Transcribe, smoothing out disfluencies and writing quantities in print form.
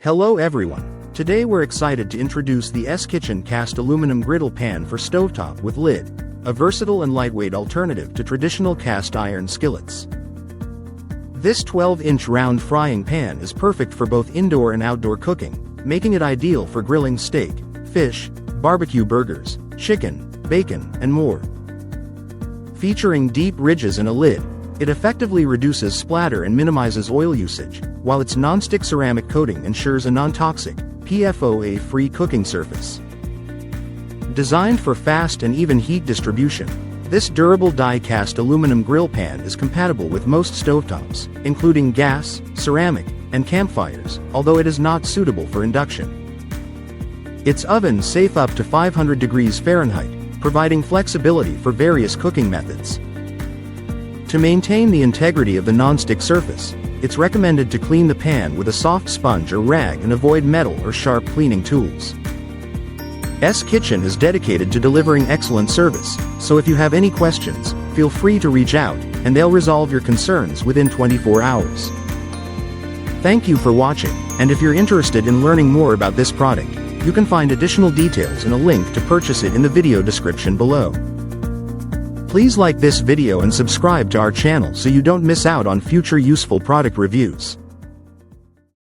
Hello everyone. Today we're excited to introduce the KITCHN cast aluminum griddle pan for stovetop with lid, a versatile and lightweight alternative to traditional cast iron skillets. This 12-inch round frying pan is perfect for both indoor and outdoor cooking, making it ideal for grilling steak, fish, barbecue burgers, chicken, bacon, and more. Featuring deep ridges and a lid, it effectively reduces splatter and minimizes oil usage, while its nonstick ceramic coating ensures a non-toxic, PFOA-free cooking surface. Designed for fast and even heat distribution, this durable die-cast aluminum grill pan is compatible with most stovetops, including gas, ceramic, and campfires, although it is not suitable for induction. Its oven safe up to 500 degrees Fahrenheit, providing flexibility for various cooking methods. To maintain the integrity of the nonstick surface, it's recommended to clean the pan with a soft sponge or rag and avoid metal or sharp cleaning tools. KITCHN is dedicated to delivering excellent service, so if you have any questions, feel free to reach out, and they'll resolve your concerns within 24 hours. Thank you for watching, and if you're interested in learning more about this product, you can find additional details and a link to purchase it in the video description below. Please like this video and subscribe to our channel so you don't miss out on future useful product reviews.